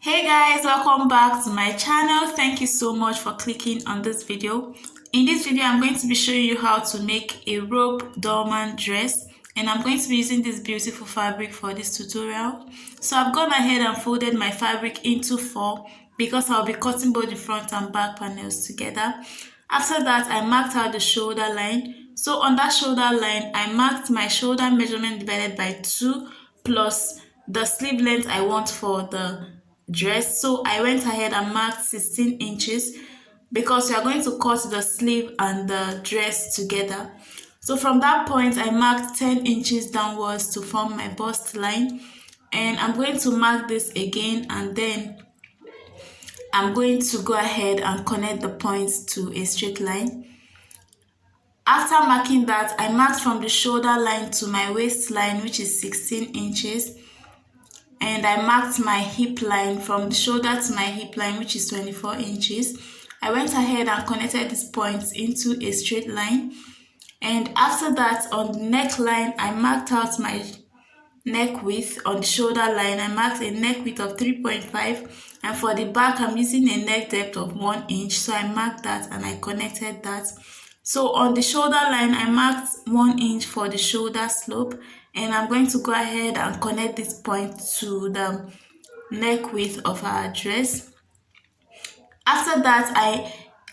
Hey guys, welcome back to my channel. Thank you so much for clicking on this video. In this video, I'm going to be showing you how to make a rope dolman dress, and I'm going to be using this beautiful fabric for this tutorial. So I've gone ahead and folded my fabric into 4 because I'll be cutting both the front and back panels together. After that, I marked out the shoulder line. So on that shoulder line, I marked my shoulder measurement divided by 2 plus the sleeve length I want for the dress. So I went ahead and marked 16 inches because we are going to cut the sleeve and the dress together. So from that point, I marked 10 inches downwards to form my bust line, and I'm going to mark this again, and then I'm going to go ahead and connect the points to a straight line. After marking that, I marked from the shoulder line to my waistline, which is 16 inches. And I marked my hip line from the shoulder to my hip line, which is 24 inches. I went ahead and connected these points into a straight line. And after that, on the neckline, I marked out my neck width. On the shoulder line, I marked a neck width of 3.5. And for the back, I'm using a neck depth of 1 inch. So I marked that and I connected that. So on the shoulder line, I marked 1 inch for the shoulder slope, and I'm going to go ahead and connect this point to the neck width of our dress. After that,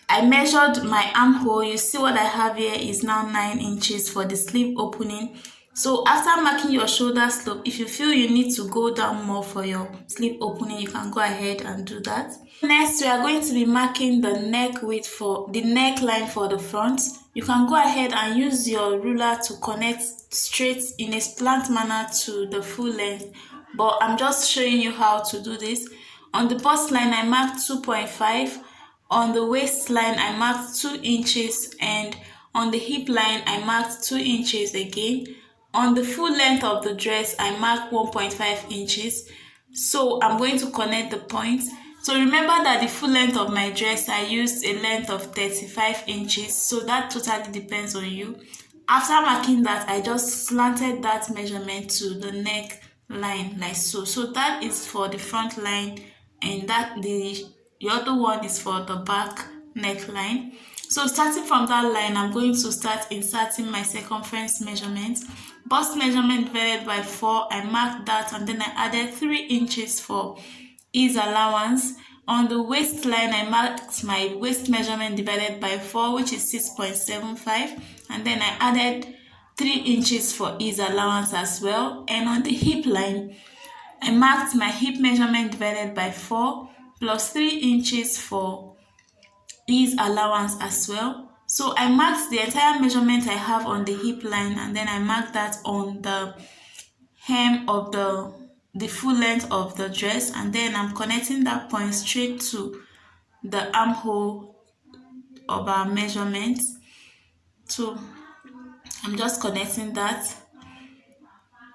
I measured my armhole. You see what I have here is now 9 inches for the sleeve opening. So after marking your shoulder slope, if you feel you need to go down more for your sleeve opening, you can go ahead and do that. Next, we are going to be marking the neck width for the neckline for the front. You can go ahead and use your ruler to connect straight in a slant manner to the full length, but I'm just showing you how to do this. On the bust line, I marked 2.5. On the waistline, I marked 2 inches, and on the hip line, I marked 2 inches again. On the full length of the dress, I marked 1.5 inches. So I'm going to connect the points. So remember that the full length of my dress, I used a length of 35 inches. So that totally depends on you. After marking that, I just slanted that measurement to the neck line like so. So that is for the front line, and that the other one is for the back neckline. So starting from that line, I'm going to start inserting my circumference measurement. Bust measurement divided by 4, I marked that, and then I added 3 inches for ease allowance. On the waistline, I marked my waist measurement divided by 4, which is 6.75, and then I added 3 inches for ease allowance as well. And on the hip line, I marked my hip measurement divided by 4 plus 3 inches for ease allowance as well. So I marked the entire measurement I have on the hip line, and then I marked that on the hem of the full length of the dress, and then I'm connecting that point straight to the armhole of our measurement. So I'm just connecting that,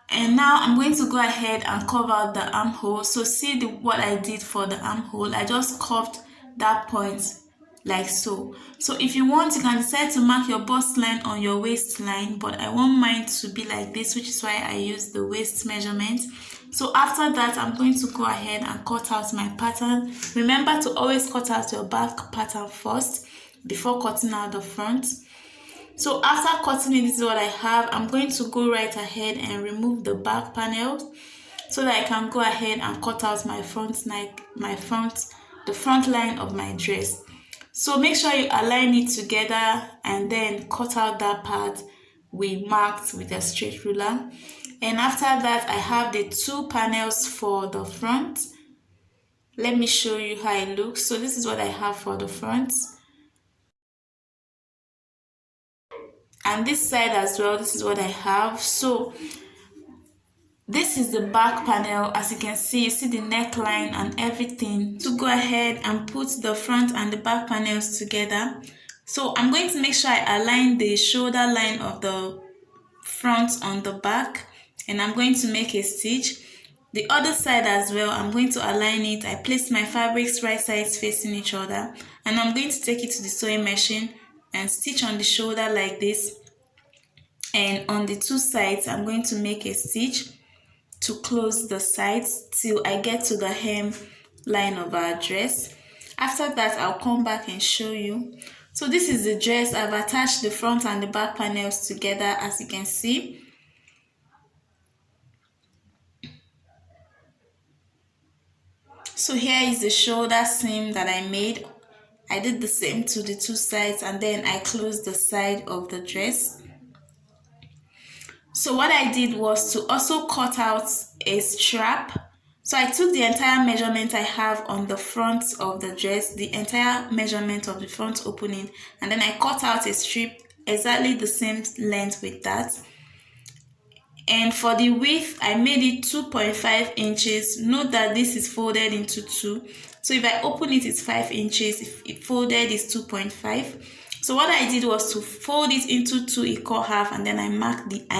and now I'm going to go ahead and curve out the armhole. So see what I did for the armhole. I just curved that point like so. So if you want, you can decide to mark your bust line on your waistline, but I want mine to be like this, which is why I use the waist measurement. So after that, I'm going to go ahead and cut out my pattern. Remember to always cut out your back pattern first before cutting out the front. So after cutting it, this is what I have. I'm going to go right ahead and remove the back panel so that I can go ahead and cut out my the front line of my dress. So make sure you align it together and then cut out that part we marked with a straight ruler. And after that, I have the 2 panels for the front. Let me show you how it looks. So this is what I have for the front. And this side as well, this is what I have. So this is the back panel. As you can see, you see the neckline and everything. To go ahead and put the front and the back panels together. So I'm going to make sure I align the shoulder line of the front on the back, and I'm going to make a stitch. The other side as well, I'm going to align it. I placed my fabrics right sides facing each other, and I'm going to take it to the sewing machine and stitch on the shoulder like this. And on the 2 sides, I'm going to make a stitch to close the sides till I get to the hem line of our dress. After that, I'll come back and show you. So this is the dress. I've attached the front and the back panels together, as you can see. So here is the shoulder seam that I made. I did the same to the two sides, and then I closed the side of the dress. So what I did was to also cut out a strap. So I took the entire measurement I have on the front of the dress, the entire measurement of the front opening, and then I cut out a strip exactly the same length with that. And for the width, I made it 2.5 inches. Note that this is folded into two. So if I open it, it's 5 inches. If it folded, it's 2.5. So what I did was to fold it into 2 equal half, and then I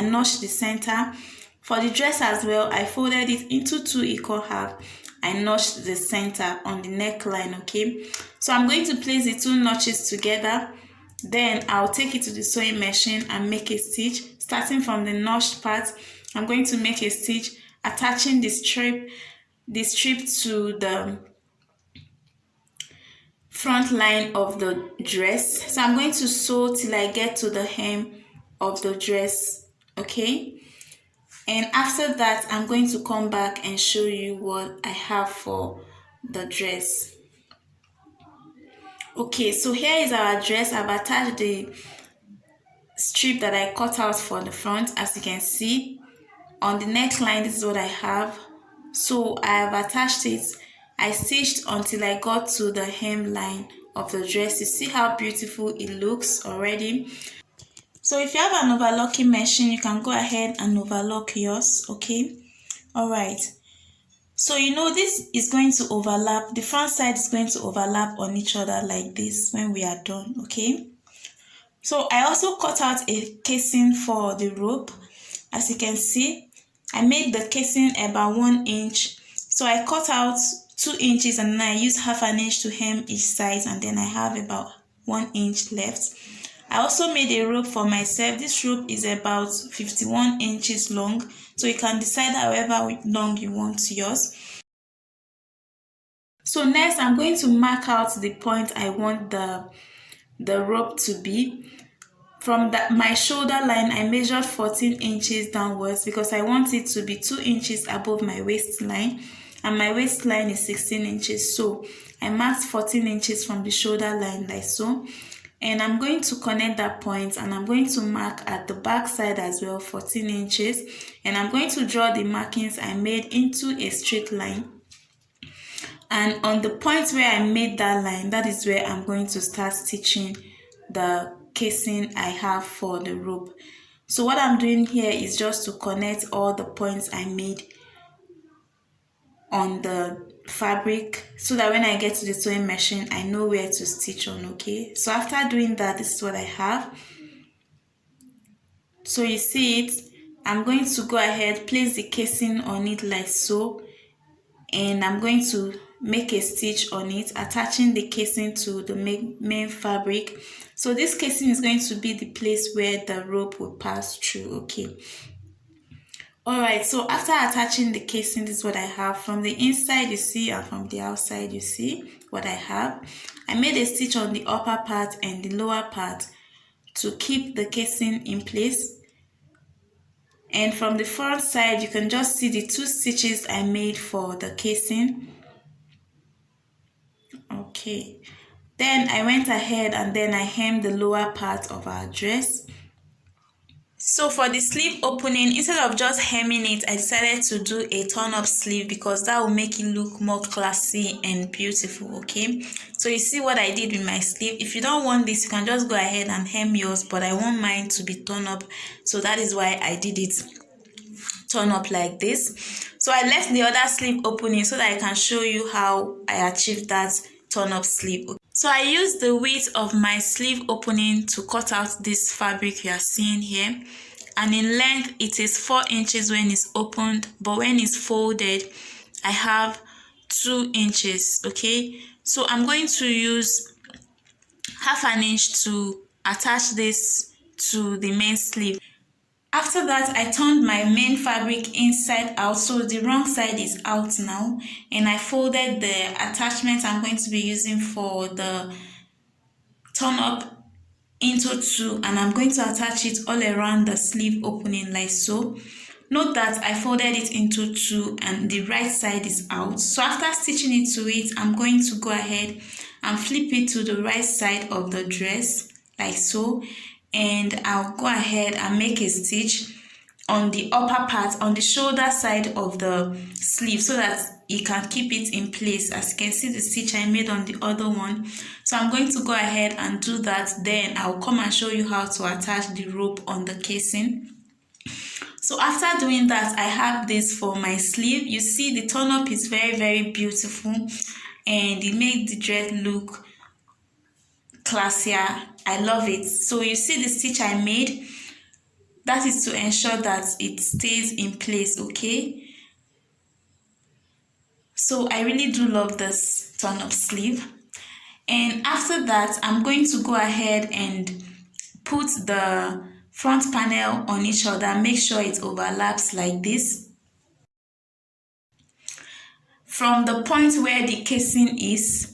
notched the center. For the dress as well, I folded it into 2 equal half. I notched the center on the neckline, okay? So I'm going to place the 2 notches together. Then I'll take it to the sewing machine and make a stitch. Starting from the notched part, I'm going to make a stitch attaching the strip to the front line of the dress. So I'm going to sew till I get to the hem of the dress, okay? And after that, I'm going to come back and show you what I have for the dress. Okay, so here is our dress. I've attached the strip that I cut out for the front. As you can see on the neckline, this is what I have. So I have attached it. I stitched until I got to the hemline of the dress. You see how beautiful it looks already. So if you have an overlocking machine, you can go ahead and overlock yours, okay? All right. So you know this is going to overlap. The front side is going to overlap on each other like this when we are done, okay? So I also cut out a casing for the rope. As you can see, I made the casing about 1 inch. So I cut out 2 inches and then I used half an inch to hem each side, and then I have about 1 inch left. I also made a rope for myself. This rope is about 51 inches long, so you can decide however long you want yours. So next, I'm going to mark out the point I want the rope to be. From my shoulder line, I measured 14 inches downwards because I want it to be 2 inches above my waistline, and my waistline is 16 inches. So I marked 14 inches from the shoulder line like so. And I'm going to connect that point, and I'm going to mark at the back side as well 14 inches. And I'm going to draw the markings I made into a straight line. And on the point where I made that line, that is where I'm going to start stitching the casing I have for the rope. So what I'm doing here is just to connect all the points I made on the fabric, so that when I get to the sewing machine, I know where to stitch on, okay? So after doing that, this is what I have. So you see it, I'm going to go ahead, place the casing on it like so, and I'm going to make a stitch on it, attaching the casing to the main fabric. So this casing is going to be the place where the rope will pass through, okay? Alright, so after attaching the casing, this is what I have. From the inside you see, and from the outside you see what I have. I made a stitch on the upper part and the lower part to keep the casing in place. And from the front side, you can just see the 2 stitches I made for the casing. Okay, then I went ahead and then I hemmed the lower part of our dress. So for the sleeve opening, instead of just hemming it, I decided to do a turn-up sleeve because that will make it look more classy and beautiful, okay? So you see what I did with my sleeve. If you don't want this, you can just go ahead and hem yours, but I want mine to be turn up, so that is why I did it turn up like this. So I left the other sleeve opening so that I can show you how I achieved that turn up sleeve. So I used the width of my sleeve opening to cut out this fabric you are seeing here, and in length it is 4 inches when it's opened, but when it's folded I have 2 inches, okay? So I'm going to use half an inch to attach this to the main sleeve. After that, I turned my main fabric inside out, so the wrong side is out now, and I folded the attachment I'm going to be using for the turn up into two, and I'm going to attach it all around the sleeve opening like so. Note that I folded it into two and the right side is out. So after stitching it to it, I'm going to go ahead and flip it to the right side of the dress like so, and I'll go ahead and make a stitch on the upper part, on the shoulder side of the sleeve, so that you can keep it in place. As you can see the stitch I made on the other one, so I'm going to go ahead and do that. Then I'll come and show you how to attach the rope on the casing. So after doing that, I have this for my sleeve. You see the turn up is very beautiful, and it made the dress look classier. I love it. So you see the stitch I made, that is to ensure that it stays in place, okay? So I really do love this turn up sleeve. And after that, I'm going to go ahead and put the front panel on each other. Make sure it overlaps like this. From the point where the casing is,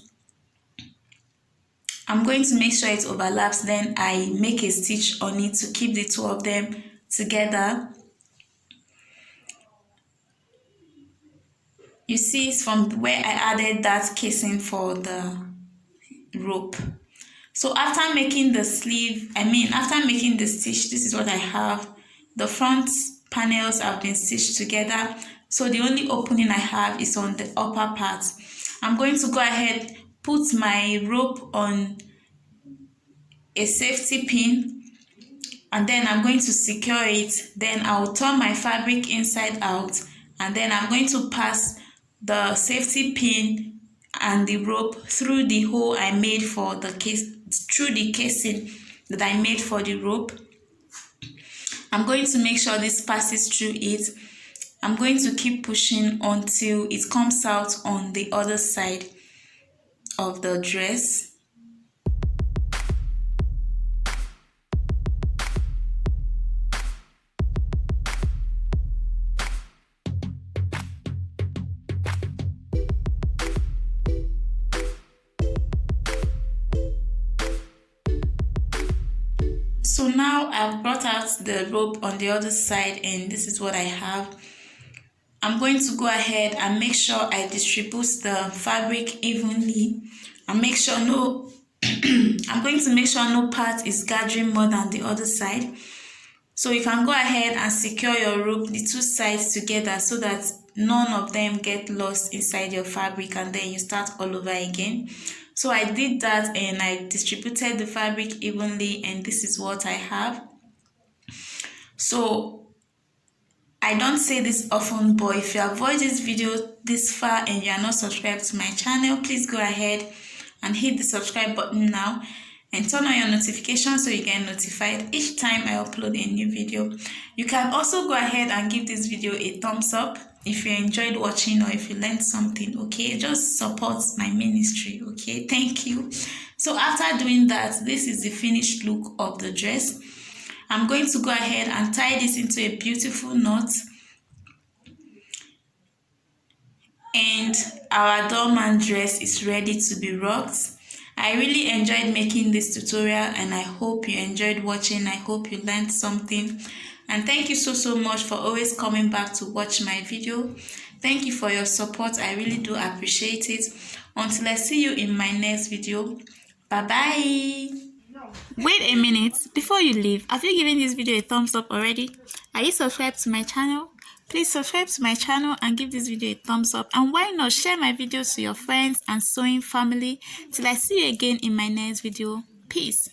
I'm going to make sure it overlaps, then I make a stitch on it to keep the two of them together. You see it's from where I added that casing for the rope. So after making the sleeve, after making the stitch, this is what I have. The front panels have been stitched together, so the only opening I have is on the upper part. I'm going to go ahead, put my rope on a safety pin, and then I'm going to secure it. Then I'll turn my fabric inside out, and then I'm going to pass the safety pin and the rope through the hole I made for the case, through the casing that I made for the rope. I'm going to make sure this passes through it. I'm going to keep pushing until it comes out on the other side of the dress. So now I've brought out the rope on the other side, and this is what I have. I'm going to go ahead and make sure I distribute the fabric evenly and make sure I'm going to make sure no part is gathering more than the other side. So you can go ahead and secure your rope, the two sides together, so that none of them get lost inside your fabric and then you start all over again. So I did that and I distributed the fabric evenly, and this is what I have. So I don't say this often, but if you have watched this video this far and you are not subscribed to my channel, please go ahead and hit the subscribe button now and turn on your notifications so you get notified each time I upload a new video. You can also go ahead and give this video a thumbs up if you enjoyed watching or if you learned something, okay? Just support my ministry, okay? Thank you. So after doing that, this is the finished look of the dress. I'm going to go ahead and tie this into a beautiful knot. And our dolman dress is ready to be rocked. I really enjoyed making this tutorial and I hope you enjoyed watching. I hope you learned something. And thank you so much for always coming back to watch my video. Thank you for your support. I really do appreciate it. Until I see you in my next video. Bye-bye. Wait a minute, before you leave, have you given this video a thumbs up already? Are you subscribed to my channel? Please subscribe to my channel and give this video a thumbs up, and why not share my videos to your friends and sewing family. Till I see you again in my next video. Peace.